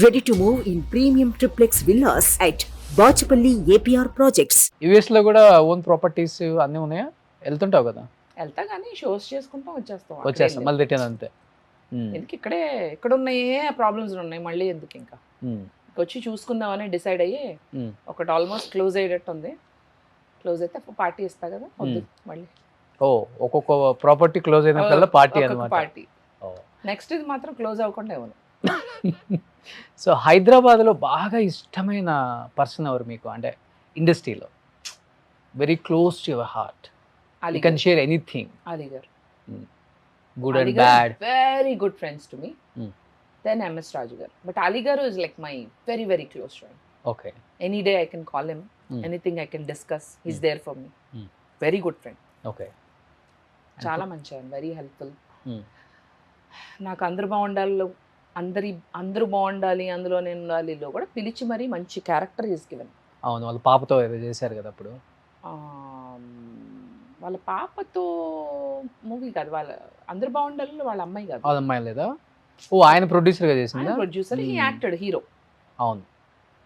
Ready to move in premium triplex villas at Bachapalli APR Projects. US లో కూడా own properties అన్నీ ఉన్నాయా? వెళ్తుంటావు కదా? వెళ్తా కానీ షోస్ చేసుకుంటాం వచ్చేస్తాం వచ్చేస్తా మళ్ళీ రిటర్న్ అంతే. ఎందుకు ఇక్కడ ఉన్నాయే ప్రాబ్లమ్స్ ఉన్నాయి మళ్ళీ ఎందుకు ఇంకా వచ్చి చూసుకుందామని డిసైడ్ అయ్యి ఒకటి ఆల్మోస్ట్ క్లోజ్ అయ్యేటట్టు ఉంది. క్లోజ్ అయితే పార్టీ ఇస్తా కదా వద్దు మళ్ళీ. ఓ ఒక్కొక్క ప్రాపర్టీ క్లోజ్ అయినప్పుడల్లా పార్టీ అన్నమాట. పార్టీ నెక్స్ట్ ఇది మాత్రం క్లోజ్ అవ్వకుండా ఇవ్వను. సో హైదరాబాద్లో బాగా ఇష్టమైన పర్సన్ ఎవరు మీకు? అంటే ఇండస్ట్రీలో very close to your heart, you can share anything. Ali garu good and bad. Very good friends to me. Then M S Raju garu. But Ali garu is like my very very close friend. Okay. Any day I can call him, anything I can discuss, he's there for me. Very good friend. Okay. చాలా మంచి ఆయన, very helpful. నాకు అందరూ బాగుండాలి, అందరూ బాగుండాలి, అందులో నేను ఉండాలిలో కూడా పిలిచి మరీ మంచి క్యారెక్టర్ ఈస్ గివెన్. అవును, వాళ్ళ పాపతో ఏదో చేశారు కదా అప్పుడు. వాళ్ళ పాపతో మూవీ కాదు, వాళ్ళ అందరూ బాగుండాలి వాళ్ళ అమ్మాయి కాదు. వాళ్ళ అమ్మాయి లేదా? ఓ ఆయన ప్రొడ్యూసర్గా చేసిందా? Producer, he acted hero. అవును,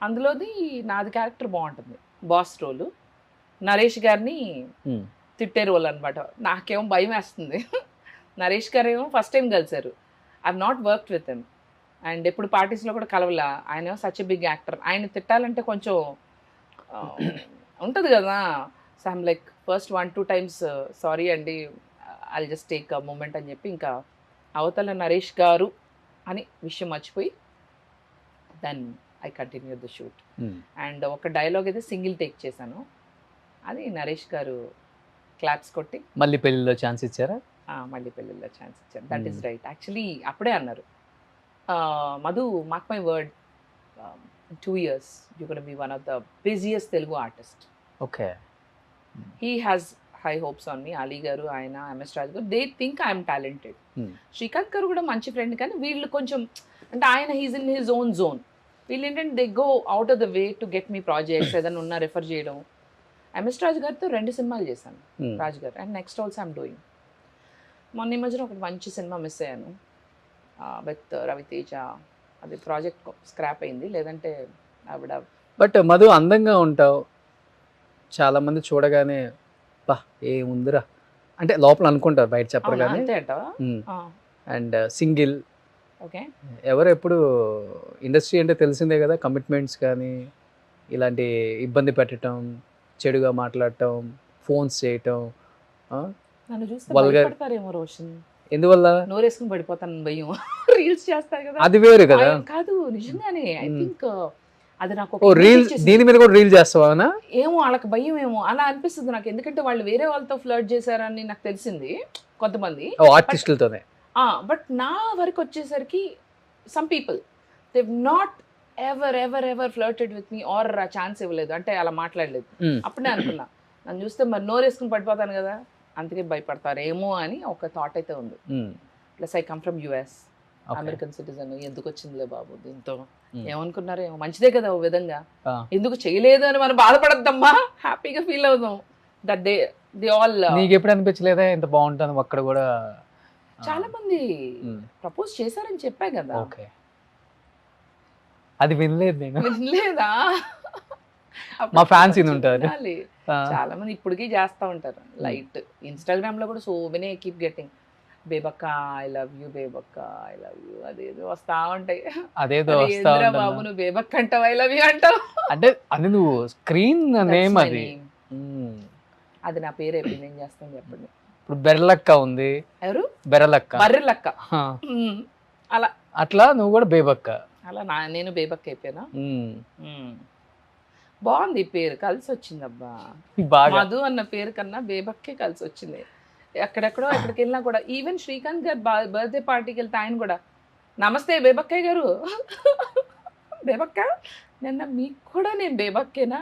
అందులోది నాది క్యారెక్టర్ బాగుంటుంది, బాస్ రోలు. నరేష్ గారిని తిట్టే రోల్ అనమాట. నాకేమో భయం వేస్తుంది. నరేష్ గారు ఏమో ఫస్ట్ టైం కలిసారు. I have not worked with him and ఎప్పుడు పార్టీస్లో కూడా కలవలా. ఆయన సచ్ ఎ బిగ్ యాక్టర్. ఆయన తిట్టాలంటే కొంచెం ఉంటుంది కదా. So I'm like first 1-2 times sorry అండి, I just take a moment అని చెప్పి ఇంకా అవతల నరేష్ గారు అని విషయం మర్చిపోయి then I continue the shoot. And ఒక డైలాగ్ అయితే సింగిల్ టేక్ చేశాను, అది నరేష్ గారు క్లాప్స్ కొట్టి మళ్ళీ పెళ్ళిలో ఛాన్స్ ఇచ్చారా? మళ్ళీ పెళ్ళిలో ఛాన్స్ ఇచ్చారు. That is right. యాక్చువల్లీ అప్పుడే అన్నారు, Madhu mark my word, 2 years you're going to be one of the busiest Telugu artist. Okay. He has high hopes on me. Ali garu, ఆయన ఎంఎస్ రాజు గారు, they think I am talented. Srikanth గారు కూడా మంచి friend, కానీ వీళ్ళు కొంచెం అంటే ఆయన he's in his own zone. వీళ్ళు ఏంటంటే they go out of the way to get me projects, ఏదైనా ఉన్నా రెఫర్ చేయడం. ఎంఎస్ రాజు గారితో 2 సినిమాలు చేశాను, రాజు గారు. And next also I'm doing. మొన్న ఈ మధ్యన ఒకటి మంచి సినిమా మిస్ అయ్యాను విత్ రవితేజ. అది ప్రాజెక్ట్ స్క్రాప్ అయింది, లేదంటే ఆవిడ. బట్ మధు అందంగా ఉంటావు, చాలామంది చూడగానే బా ఏముందిరా అంటే లోపల అనుకుంటారు, బయట చెప్పరు కానీ. అంతే అంటావా? And single. ఓకే. ఎవరు ఎప్పుడు ఇండస్ట్రీ అంటే తెలిసిందే కదా, కమిట్మెంట్స్ కానీ ఇలాంటి ఇబ్బంది పెట్టడం, చెడుగా మాట్లాడటం, ఫోన్స్ చేయటం. నన్ను చూస్తే భయపడతారేమో రోషన్. ఎందువల్ల? నోరేసుకుని పడిపోతాను భయం. రీల్స్ చేస్తారు కదా, అది వేరు కదా. కాదు నిజంగానే ఐ థింక్ అది నాకు రీల్, దీని మీద కూడా రీల్ చేస్తావా? ఏమో వాళ్ళకి భయం ఏమో అలా అనిపిస్తుంది నాకు. ఎందుకంటే వాళ్ళు వేరే వాళ్ళతో ఫ్లర్ట్ చేశారని నాకు తెలిసింది కొంతమంది ఆర్టిస్టులతోనే. బట్ నా వరకు వచ్చేసరికి some people they not ever ever ever flirted with me or chance ఇవ్వలేదు, అంటే అలా మాట్లాడలేదు. అప్పుడే అనుకున్నా, నన్ను చూస్తే మరి నోరేసుకుని పడిపోతాను కదా, అందుకే భయపడతారేమో అని ఒక థాట్ అయితే ఉంది. Plus I come from US, American citizen. ఎందుకు వచ్చిందిలే బాబు దీంతో, ఏమనుకున్నారో ఏమో, మంచిదే కదా ఓ విధంగా. ఎందుకు చేయలేదు అని మనం బాధపడద్దమ్మా, హ్యాపీగా ఫీల్ అవుదాం. That they all. నీకు ఎప్పుడు అనిపించలేదా ఎంత బాగుంటాను అక్కడ కూడా? చాలా మంది ప్రపోజ్ చేశారని చెప్పా కదా. ఓకే, అది వినలేదు నేను. వినలేదా? మా ఫ్యాన్స్ ఉంటారు చాలా మంది ఇప్పటికీ చేస్తా ఉంటారు లైట్. ఇన్స్టాగ్రామ్ లో కూడా so many keep getting Bebakka I love you, Bebakka I love you, అదేదో వస్తా ఉంటాయి. అదేదో బాబు నువ్వు బేబక్క అంటావు, ఐ లవ్ యూ అంటావు. అంటే అది నువ్వు స్క్రీన్ నేమ్, అది అది నా పేరు. ఎప్పుడు ఏం చేస్తాను చెప్పండి. ఇప్పుడు బెర్లక్క ఉంది. ఎవరు? బెర్రలక్క. బర్రెలక్క. అలా అట్లా నువ్వు కూడా బేబక్క. అలా నేను బేబక్క అయిపోయినా. బాగుంది ఈ పేరు, కలిసి వచ్చింది అబ్బా. మధు అన్న పేరు కన్నా బేబక్కే కలిసి వచ్చింది. ఎక్కడెక్కడో ఎక్కడికి వెళ్ళినా కూడా, ఈవెన్ శ్రీకాంత్ గారు బర్త్డే పార్టీకి వెళ్తే ఆయన కూడా నమస్తే బేబక్కయ్య గారు, బేబక్క. నిన్న మీకు కూడా నేను బేబక్కేనా?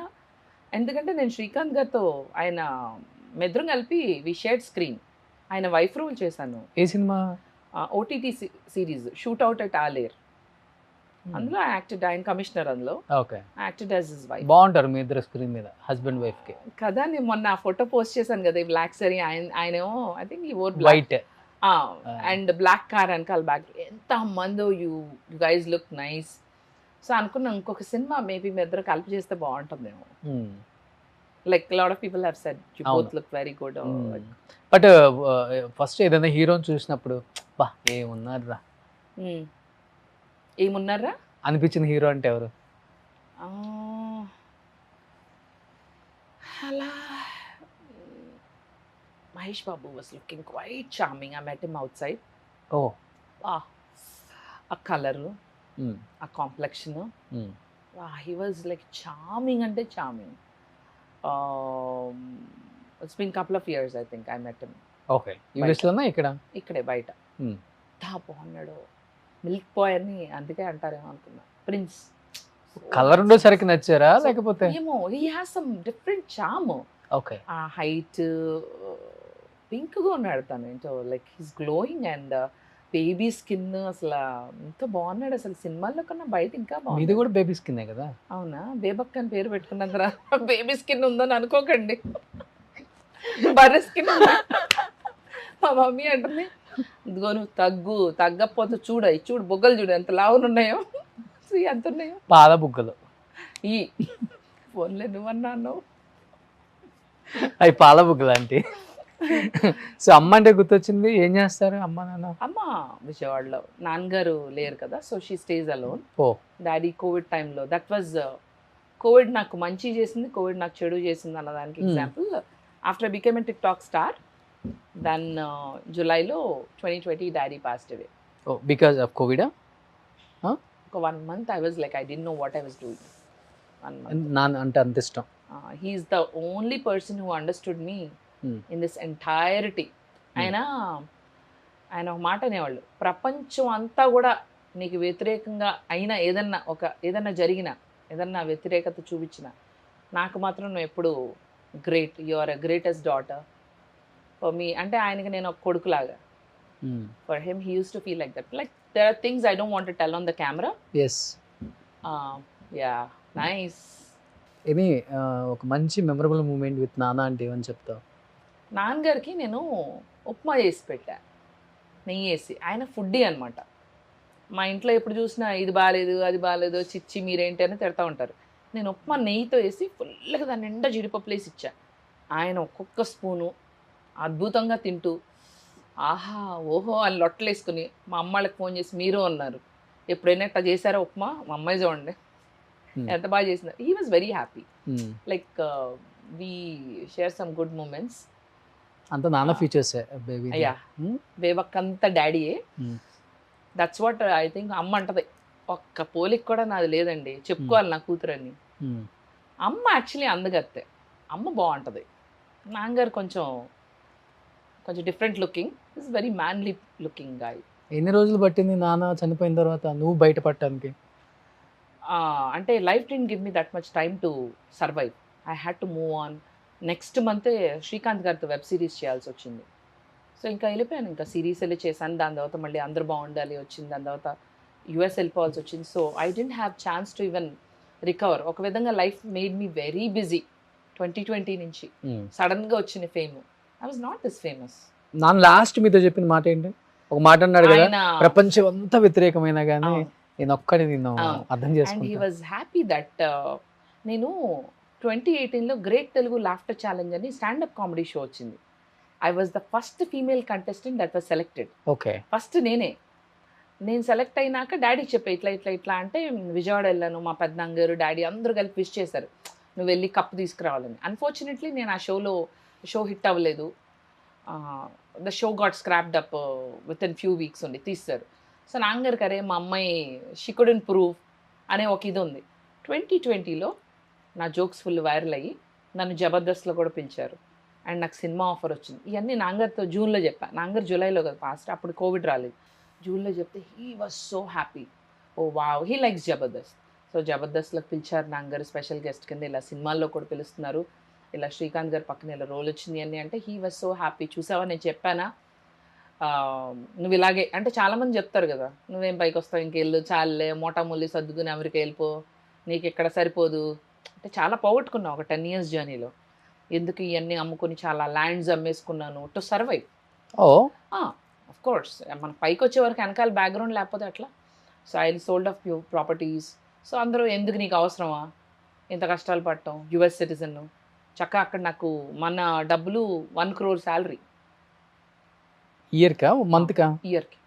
ఎందుకంటే నేను శ్రీకాంత్ గారితో ఆయన మెద్రం కలిపి వి షేర్డ్ స్క్రీన్. ఆయన వైఫ్ రోల్ చేశాను. ఏ సినిమా? OTT series shoot out at Alair. అందులో యాక్టెడ్, ఆయన కమిషనర్ అందులో. Okay. Acted as his wife. బాగుంటారు మీ ఇద్దరు స్క్రీన్ మీద, హస్బెండ్ వైఫ్ కి కదా. నేను మొన్న ఫోటో పోస్ట్ చేశాను కదా, ఈ బ్లాక్ సరీ. ఆయనేమో ఐ థింక్ ఈ or white and black car వెనకాల బ్యాక్. ఎంత మందో, you guys look nice. So అనుకున్నా ఇంకొక సినిమా మేబీ మీ ఇద్దరు కలిపి చేస్తే బాగుంటుందేమో. Like lot of people have said you అవును. Both look very good. But first ఏదైనా హీరోని చూసినప్పుడు బా ఏమున్నారా ఏమున్నారా అనిపించిన హీరో అంటే ఎవరు? అలా Mahesh Babu was looking quite charming. I met him outside. ఓ ఆ కలరు, ఆ complexion, he was like charming అంటే charming. It's been couple of years I think I met him. Okay, యూఎస్లోనా ఇక్కడ? ఇక్కడే బయట. ఎంత బాగున్నాడు, మిల్క్ బాయ్ అని అందుకే అంటారేమో అనుకున్నా. ప్రిన్స్ కలర్ ఉండేసరికి నచ్చారా లేకపోతే? ఏమో, he has some different charm. Okay, ఆ హైట్, పింక్గా ఉన్నాడు తను, ఏంటో like he's glowing and baby skin. అసలు ఎంత బాగున్నాడు అసలు, సినిమాల్లో కన్నా బయట ఇంకా ఇది బాగుంది. కూడా బేబీ స్కిన్నే కదా? అవునా, బేబక్ అని పేరు పెట్టుకున్నందురా బేబీ స్కిన్ ఉందని అనుకోకండి. బర్రె స్కిన్ మా మమ్మీ అంటుంది, ఇదిగో నువ్వు తగ్గకపోతే చూడు బొగ్గలు చూడు ఎంత లావులు ఉన్నాయో, ఎంత ఉన్నాయో పాల బుగ్గలు. ఈ ఫోన్లే నువ్వన్నాను. అవి పాల బుగ్గలు అంటే. సో అమ్మ అంటే గుర్తొచ్చింది, ఏం చేస్తారు అమ్మ నాన్న? అమ్మ విజయవాడలో, నాన్నగారు లేరు కదా, so she stays alone. Oh, daddy Covid టైంలో, దట్ వాజ్ కోవిడ్ నాకు మంచి చేసింది, కోవిడ్ నాకు చెడు చేసింది అన్నదానికి example. After became a TikTok star, then జూలైలో 2020 daddy passed away. Oh, because of Covid? ఒక 1 month I was like I didn't know what I was doing. 1 month. నాన్న అంటే అంత ఇష్టం. He is the only person who understood me in this entirety. ఆయన ఒక మాట అనేవాళ్ళు, ప్రపంచం అంతా కూడా నీకు వ్యతిరేకంగా అయినా ఏదన్నా జరిగిన ఏదన్నా వ్యతిరేకత చూపించిన నాకు మాత్రం నువ్వు ఎప్పుడు great, you are a greatest daughter for me. అంటే ఆయనకి నేను ఒక కొడుకులాగా. For him, he used to feel like that. Like, there are things I don't want to tell on the camera. Yes. Yeah, nice. ఇది ఒక మంచి memorable moment with నాన్న అంటే ఏమని చెప్తావు? నాన్నగారికి నేను ఉప్మా చేసి పెట్టా, నెయ్యి వేసి. ఆయన ఫుడ్డీ అనమాట. మా ఇంట్లో ఎప్పుడు చూసినా ఇది బాగాలేదు అది బాగాలేదు, చిచ్చి మీరేంటి అని తిడతా ఉంటారు. నేను ఉప్మా నెయ్యితో వేసి ఫుల్గా దాని నిండా జీడిపప్పులు వేసి ఇచ్చా. ఆయన ఒక్కొక్క స్పూను అద్భుతంగా తింటూ ఆహా ఓహో అని లొట్టలు వేసుకుని మా అమ్మాళ్ళకి ఫోన్ చేసి మీరు అన్నారు, ఎప్పుడైనా ఇట్లా చేశారా ఉప్మా, మా అమ్మాయి చూడండి ఎంత బాగా చేసింది. He was very happy. Like we share some good moments. అంత నాన్న ఫీచర్స్ బేబీ. అయ్యా బేబక్ అంతా డాడీయే. That's what I think. అమ్మ అంటది, ఒక్క పోలికి కూడా నాది లేదండి, చెప్పుకోవాలి నా కూతురని. అమ్మ యాక్చువల్లీ అందగత్తే, అమ్మ బాగుంటుంది. నాన్నగారు కొంచెం different looking, is very manly looking guy. ఎన్ని రోజులు పట్టింది నాన్న చనిపోయిన తర్వాత నువ్వు బయటపడటానికి? అంటే life didn't give me that much time to survive. I had to move on. Next మంతే శ్రీకాంత్ గారితో వెబ్ సిరీస్ చేయాల్సి వచ్చింది. సో ఇంకా వెళ్ళిపోయాను, ఇంకా సిరీస్ వెళ్ళి చేశాను. దాని తర్వాత మళ్ళీ అందరూ బాగుండాలి వచ్చింది, దాని తర్వాత యుఎస్ వెళ్ళిపోవాల్సి వచ్చింది. So I didn't have chance to even recover. ఒక విధంగా life made me very busy. 2020 నుంచి సడన్గా వచ్చిన fame, I was not this famous. నాన్న లాస్ట్ మీతో చెప్పిన మాట ఏంటి? ఒక మాట అన్నాడు కదా, ప్రపంచం అంతా వ్యతిరేకమైన కానీ నేను ఒక్కడి నిన్ను అర్థం అండ్ హీ చేసుకుంటా. వాజ్ హ్యాపీ దట్ నేను 2018లో గ్రేట్ తెలుగు లాఫ్టర్ ఛాలెంజ్ అని స్టాండప్ కామెడీ షో వచ్చింది. I was the first female contestant that was selected. Okay, first నేను సెలెక్ట్ అయినాక డాడీకి చెప్పే ఇట్లా అంటే విజయవాడ వెళ్ళాను. మా పెద్దనాన్నగారు డాడీ అందరూ కలిపి విష్ చేశారు, నువ్వు వెళ్ళి కప్పు తీసుకురావాలని. అన్ఫార్చునేట్లీ నేను ఆ షో హిట్ అవ్వలేదు. The show got scrapped up with in few weeks ఉండి తీస్తారు. సో నాన్నగారికి అరే మా అమ్మాయి షీ కుడెంట్ ప్రూవ్ అనే ఒక ఇది ఉంది. 2020లో నా జోక్స్ ఫుల్ వైరల్ అయ్యి నన్ను జబర్దస్త్లో కూడా పిలిచారు అండ్ నాకు సినిమా ఆఫర్ వచ్చింది. ఇవన్నీ నాన్నగారితో జూన్లో చెప్పాను. నాన్నగారు జూలైలో కదా పాస్ట్, అప్పుడు కోవిడ్ రాలేదు. జూన్లో చెప్తే he was so happy. Oh wow, he likes Jabardasth. So జబర్దస్త్లోకి పిలిచారు నాన్నగారు స్పెషల్ గెస్ట్ కింద. ఇలా సినిమాల్లో కూడా పిలుస్తున్నారు, ఇలా శ్రీకాంత్ గారి పక్కన ఇలా రోల్ వచ్చింది అని అంటే హీ వాజ్ సో హ్యాపీ. చూసావా నేను చెప్పానా నువ్వు ఇలాగే అంటే చాలామంది చెప్తారు కదా, నువ్వేం పైకి వస్తావు ఇంకెళ్ళు చాలే మోటామూలి సర్దుకుని అమెరికా వెళ్ళిపో, నీకు ఎక్కడ సరిపోదు అంటే చాలా పోగొట్టుకున్నావు ఒక 10 years జర్నీలో. ఎందుకు ఇవన్నీ అమ్ముకొని చాలా ల్యాండ్స్ అమ్మేసుకున్నాను to survive. Oh of course మన పైకి వచ్చే వరకు వెనకాల బ్యాక్గ్రౌండ్ లేకపోతే అట్లా. So I sold off few properties, so అందరూ ఎందుకు నీకు అవసరమా ఇంత కష్టాలు పడటం, యుఎస్ సిటిజన్ చక్కగా అక్కడ నాకు మన డబ్బులు 1 crore శాలరీ ఇయర్కా మంత్కా? ఇయర్కి.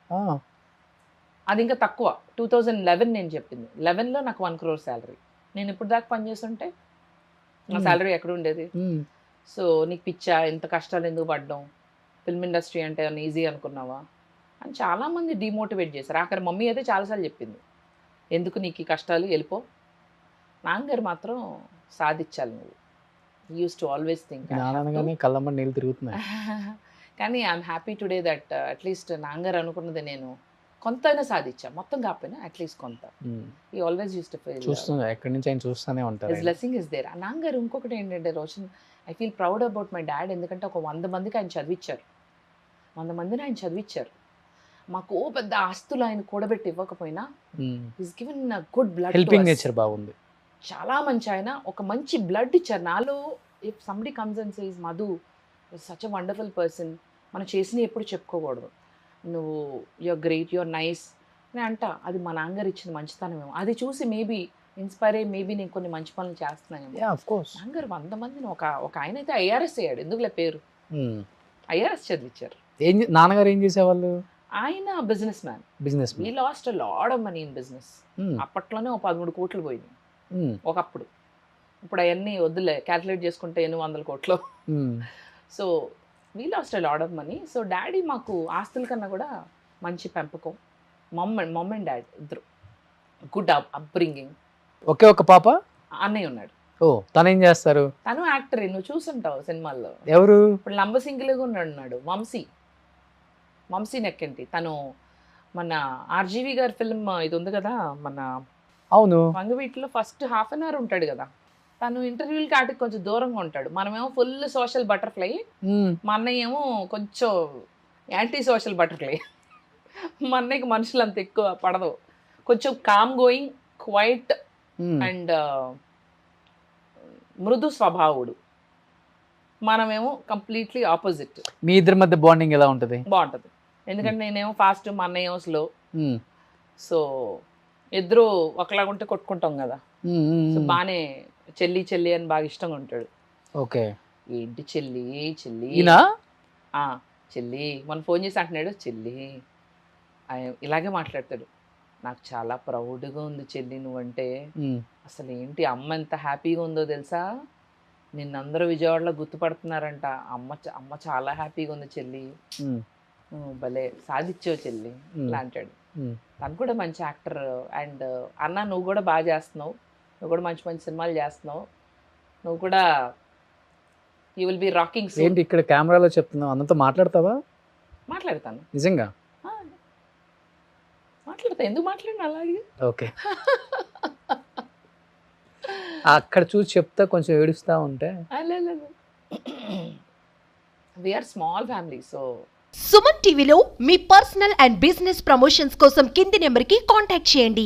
అది ఇంకా తక్కువ. 2011 నేను చెప్పింది. 11లో నాకు 1 crore శాలరీ. నేను ఇప్పుడు దాకా పనిచేస్తుంటే నా శాలరీ ఎక్కడ ఉండేది? సో నీకు పిచ్చా, ఇంత కష్టాలు ఎందుకు పడ్డాం, ఫిల్మ్ ఇండస్ట్రీ అంటే ఈజీ అనుకున్నావా అని చాలామంది డిమోటివేట్ చేశారు. ఆఖరి మమ్మీ అయితే చాలాసార్లు చెప్పింది, ఎందుకు నీకు ఈ కష్టాలు, వెళ్ళిపో. నాన్నగారు మాత్రం సాధించాలి నువ్వు. Used to always think. కళ్ళమ్మ నీళ్ళు తిరుగుతున్నాయి. కానీ I'm happy today that at least నాన్నగారు అనుకున్నది నేను కొంతైనా సాధించా, మొత్తం కాకపోయినా అట్లీస్ట్ కొంత. ఈ ఆల్వేస్ యూస్ టు ఫీల్ చూస్తున్నా ఎక్కడి నుంచి ఆయన చూస్తూనే ఉంటారు. His blessing is there. నాన్నగారు ఇంకొకటి ఏంటంటే Roshan, I feel proud about my dad. ఎందుకంటే ఒక 100 మందికి ఆయన చదివించారు. 100 మందిని ఆయన చదివించారు. మాకు ఓ పెద్ద ఆస్తులు ఆయన కూడబెట్టి ఇవ్వకపోయినా his given good blood. Helping nature బాగుంది. చాలా మంచి ఆయన, ఒక మంచి బ్లడ్ ఇచ్చారు నాలో. If somebody comes and says Madhu such a wonderful person, మనం చేసినవి ఎప్పుడు చెప్పుకోకూడదు, నువ్వు యూఆర్ గ్రేట్, యూఆర్ నైస్ అని అంట. అది మా నాన్నగారు ఇచ్చిన మంచితనమేమో. అది చూసి మేబీ ఇన్స్పైర్ అయ్యి మేబీ నేను కొన్ని మంచి పనులు చేస్తున్నాను. నాన్నగారు 100 మందిని ఒక ఆయన అయితే ఐఆర్ఎస్ అయ్యాడు. ఎందుకులే పేరు, ఐఆర్ఎస్ చదివించారు. నాన్నగారు ఏం చేసేవాళ్ళు? ఆయన business man. We last a lot of money in business. అప్పట్లోనే ఒక 13 కోట్లు పోయింది ఒకప్పుడు. ఇప్పుడు అవన్నీ వద్దులే, క్యాల్కులేట్ చేసుకుంటే 800 కోట్లు. So we last a lot of money. So daddy మాకు ఆస్తుల కన్నా కూడా మంచి పెంపకం. మమ్ అండ్ డాడ్ ఇద్దరు గుడ్ అప్బ్రింగింగ్. ఒకే ఒక పాప? అన్నయ్య ఉన్నాడు. ఓ, తను ఏం చేస్తారు? తను యాక్టర్, నువ్వు చూసుంటావు సినిమాల్లో. ఎవరు? ఇప్పుడు లంబసింగిలుగా ఉన్నాడు, వంశీ నెక్కింటి. తను మన ఆర్జీవి గారి ఫిల్మ్ ఇది ఉంది కదా మన, అవును, వంగవీటిలో ఫస్ట్ ½ an hour ఉంటాడు కదా. తను ఇంటర్వ్యూలకి ఆటికి కొంచెం దూరంగా ఉంటాడు. మనమేమో ఫుల్ సోషల్ బటర్ఫ్లై, మా అన్నయ్య ఏమో కొంచెం యాంటీ సోషల్ బటర్ఫ్లై. మా అన్నయ్యకి మనుషులు అంత ఎక్కువ పడదు, కొంచెం కామ్ గోయింగ్, క్వైట్ అండ్ మృదు స్వభావుడు. మనమేమో కంప్లీట్లీ ఆపోజిట్. మీ ఇద్దరి మధ్య బాండింగ్ ఎలా ఉంటుంది? బాగుంటుంది. ఎందుకంటే నేనేమో ఫాస్ట్, మా అన్నయ్య స్లో. సో ఇద్దరు ఒకలాగా ఉంటే కొట్టుకుంటాం కదా. సో బాగానే చెల్లి చెల్లి అని బాగా ఇష్టంగా ఉంటాడు. ఓకే. ఏంటి చెల్లి చెల్లి చెల్లి, మన ఫోన్ చేసి అంటున్నాడు చెల్లి, ఇలాగే మాట్లాడతాడు. నాకు చాలా ప్రౌడ్గా ఉంది చెల్లి నువ్వంటే. అసలు ఏంటి అమ్మ ఎంత హ్యాపీగా ఉందో తెలుసా, నిన్నందరూ విజయవాడలో గుర్తుపడుతున్నారంట. అమ్మ చాలా హ్యాపీగా ఉంది చెల్లి, భలే సాధించావు చెల్లి ఇలా అంటాడు. తను కూడా మంచి యాక్టర్. అండ్ అన్న నువ్వు కూడా బాగా చేస్తున్నావు, నువ్వు కూడా మంచి మంచి సినిమాలు చేస్తున్నావు, నువ్వు కూడా యూ విల్ బి రాకింగ్. ఏంటి ఇక్కడ కెమెరాలో చెప్తున్నావు? అన్నతో మాట్లాడతావా? మాట్లాడతాను, నిజంగా మాట్లాడతా. ఎందుకు మాట్లాడిన అలాగే? ఓకే. అక్కడ చూసి చెప్తా కొంచెం ఏడుస్తా ఉంటే. We are small family. So Suman టీవీలో మీ పర్సనల్ అండ్ బిజినెస్ ప్రమోషన్స్ కోసం కింది నెంబర్కి కాంటాక్ట్ చేయండి.